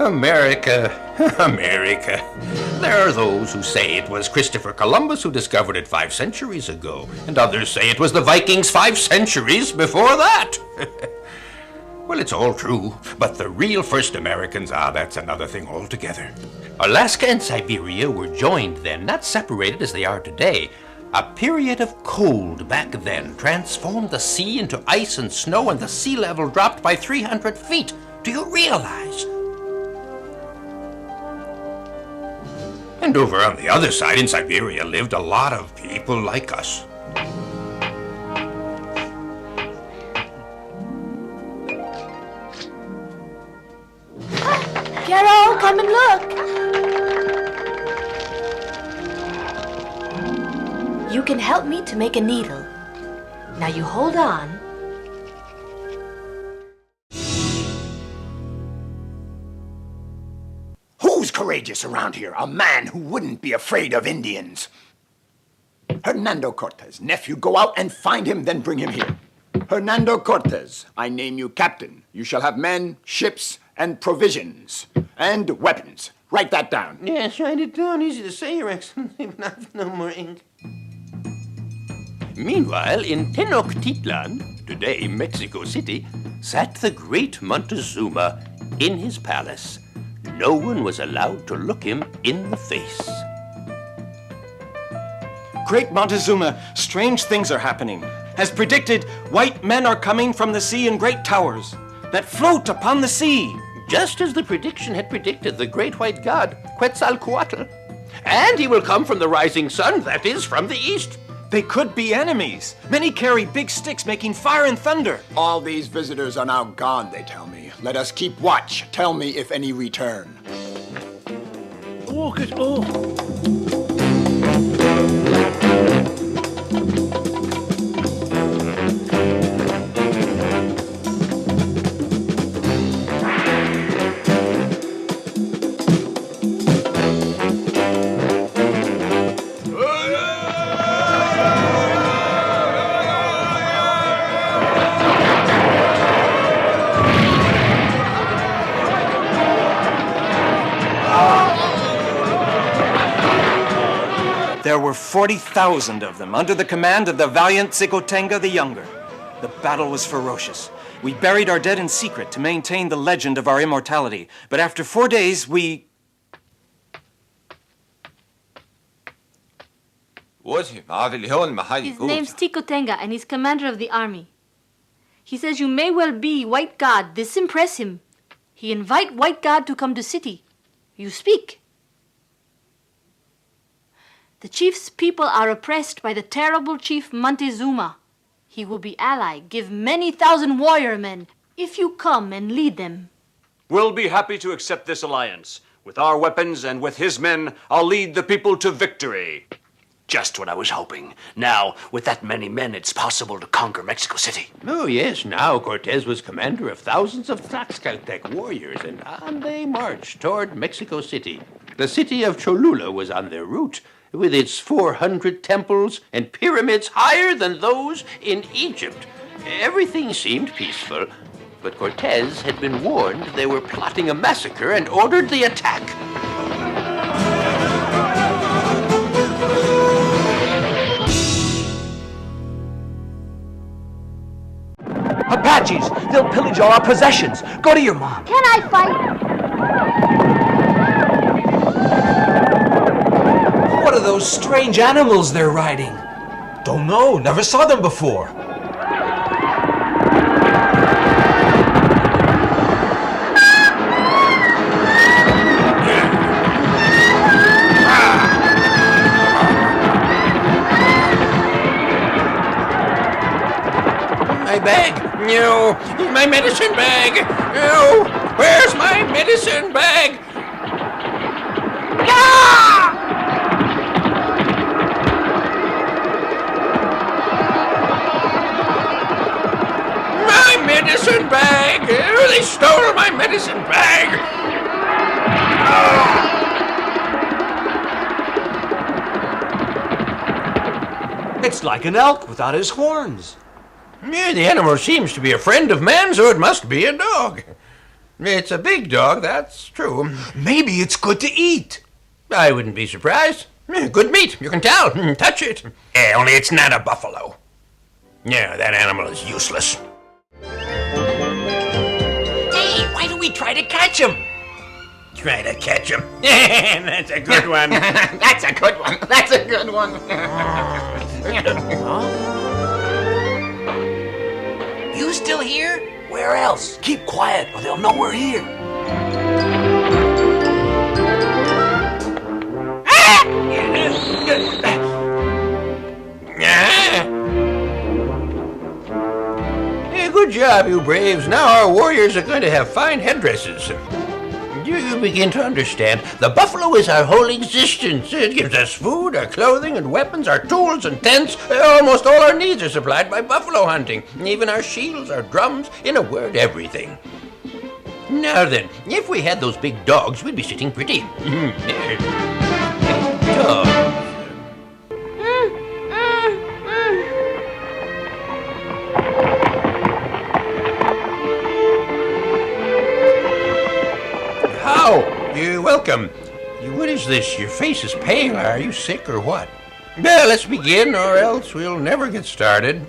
America, America. There are those who say it was Christopher Columbus who discovered it 5 centuries ago, and others say it was the Vikings 5 centuries before that. Well, it's all true, but the real first Americans, that's another thing altogether. Alaska and Siberia were joined then, not separated as they are today. A period of cold back then transformed the sea into ice and snow, and the sea level dropped by 300 feet. Do you realize? And over on the other side in Siberia lived a lot of people like us. Carol, come and look. You can help me to make a needle. Now you hold on. Who's courageous around here? A man who wouldn't be afraid of Indians. Hernando Cortez, nephew, go out and find him, then bring him here. Hernando Cortez, I name you captain. You shall have men, ships, and provisions, and weapons. Write that down. Yes, write it down. Easy to say, Your Excellency, but I've no more ink. Meanwhile, in Tenochtitlan, today Mexico City, sat the great Montezuma in his palace. No one was allowed to look him in the face. Great Montezuma, strange things are happening. As predicted, white men are coming from the sea in great towers that float upon the sea. Just as the prediction had predicted, the great white god, Quetzalcoatl. And he will come from the rising sun, that is, from the east. They could be enemies. Many carry big sticks making fire and thunder. All these visitors are now gone, they tell me. Let us keep watch. Tell me if any return. There were 40,000 of them under the command of the valiant Xicotenga the Younger. The battle was ferocious. We buried our dead in secret to maintain the legend of our immortality. But after 4 days, His name's Xicotenga, and he's commander of the army. He says you may well be White God. This impress him. He invite White God to come to city. You speak. The chief's people are oppressed by the terrible chief Montezuma. He will be ally, give many thousand warrior men, if you come and lead them. We'll be happy to accept this alliance. With our weapons and with his men, I'll lead the people to victory. Just what I was hoping. Now, with that many men, it's possible to conquer Mexico City. Oh, yes, now Cortez was commander of thousands of Tlaxcaltec warriors, and on they marched toward Mexico City. The city of Cholula was on their route, with its 400 temples and pyramids higher than those in Egypt. Everything seemed peaceful, but Cortez had been warned they were plotting a massacre and ordered the attack. Apaches! They'll pillage all our possessions. Go to your mom. Can I fight? What are those strange animals they're riding? Don't know, never saw them before. My bag! No! My medicine bag! No! Where's my medicine bag? Ah! My medicine bag! Oh, they stole my medicine bag! It's like an elk without his horns. Yeah, the animal seems to be a friend of man, so it must be a dog. It's a big dog, that's true. Maybe it's good to eat. I wouldn't be surprised. Good meat, you can tell. Touch it. Yeah, only it's not a buffalo. Yeah, that animal is useless. Hey, why don't we try to catch him? Try to catch him. That's a good one. That's a good one. That's a good one. You still here? Where else? Keep quiet or they'll know we're here. Yeah, good job, you braves. Now our warriors are going to have fine headdresses. Do you begin to understand? The buffalo is our whole existence. It gives us food, our clothing, and weapons, our tools and tents. Almost all our needs are supplied by buffalo hunting. Even our shields, our drums, in a word, everything. Now then, if we had those big dogs, we'd be sitting pretty. Dogs. How? You're welcome. What is this? Your face is pale. Are you sick or what? Well, let's begin, or else we'll never get started.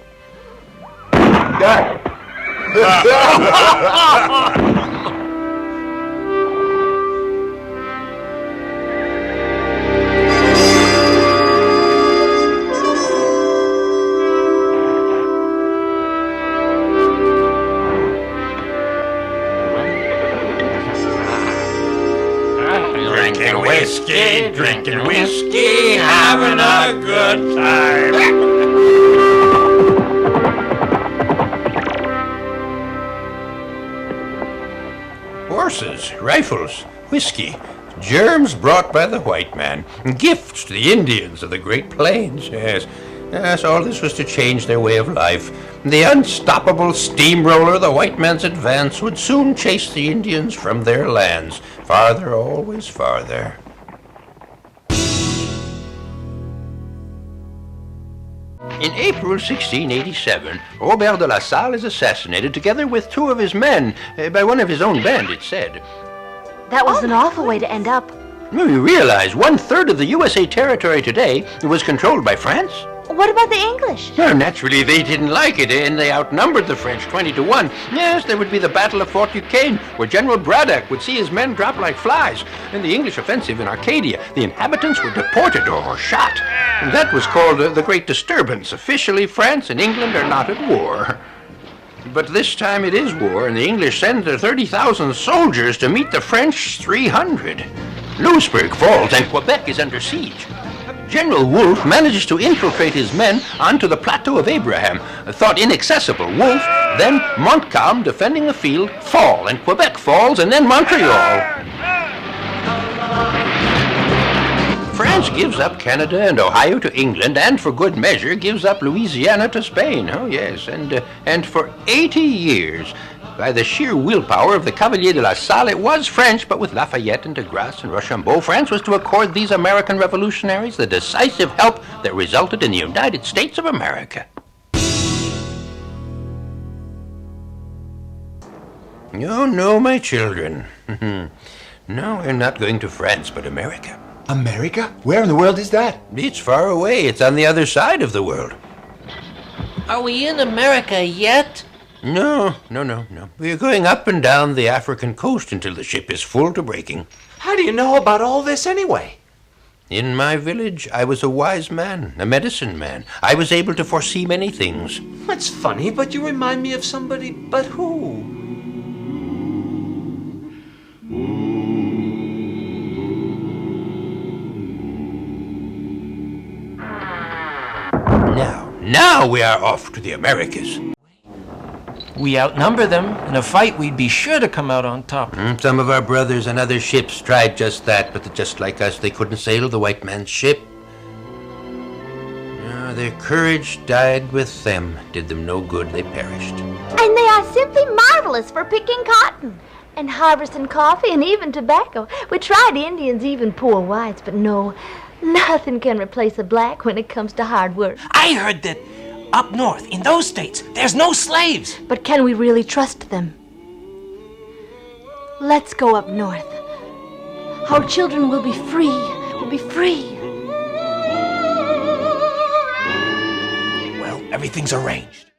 Drinking whiskey, having a good time. Horses, rifles, whiskey, germs brought by the white man, gifts to the Indians of the Great Plains, yes. Yes, all this was to change their way of life. The unstoppable steamroller, the white man's advance, would soon chase the Indians from their lands, farther, always farther. In April 1687, Robert de La Salle is assassinated together with 2 of his men, by one of his own band, it's said. That was an awful way to end up. You realize 1/3 of the USA territory today was controlled by France? What about the English? Well, naturally, they didn't like it, and they outnumbered the French 20-1. Yes, there would be the Battle of Fort Duquesne, where General Braddock would see his men drop like flies. In the English offensive in Arcadia, the inhabitants were deported or shot. And that was called the Great Disturbance. Officially, France and England are not at war. But this time it is war, and the English send their 30,000 soldiers to meet the French 300. Louisbourg falls, and Quebec is under siege. General Wolfe manages to infiltrate his men onto the Plateau of Abraham, thought inaccessible. Wolfe, then Montcalm defending the field, fall, and Quebec falls, and then Montreal. France gives up Canada and Ohio to England, and for good measure gives up Louisiana to Spain. Oh yes, and for 80 years, by the sheer willpower of the Cavalier de la Salle, it was French, but with Lafayette and de Grasse and Rochambeau, France was to accord these American revolutionaries the decisive help that resulted in the United States of America. Oh, no, my children. No, we're not going to France, but America. America? Where in the world is that? It's far away. It's on the other side of the world. Are we in America yet? No. We're going up and down the African coast until the ship is full to breaking. How do you know about all this anyway? In my village, I was a wise man, a medicine man. I was able to foresee many things. That's funny, but you remind me of somebody. But who? Now we are off to the Americas. We outnumber them. In a fight, we'd be sure to come out on top. Some of our brothers on other ships tried just that, but just like us, they couldn't sail the white man's ship. Their courage died with them. Did them no good, they perished. And they are simply marvelous for picking cotton and harvesting coffee and even tobacco. We tried Indians, even poor whites, but no, nothing can replace a black when it comes to hard work. I heard that up north, in those states, there's no slaves. But can we really trust them? Let's go up north. Our children will be free. Will be free. Well, everything's arranged.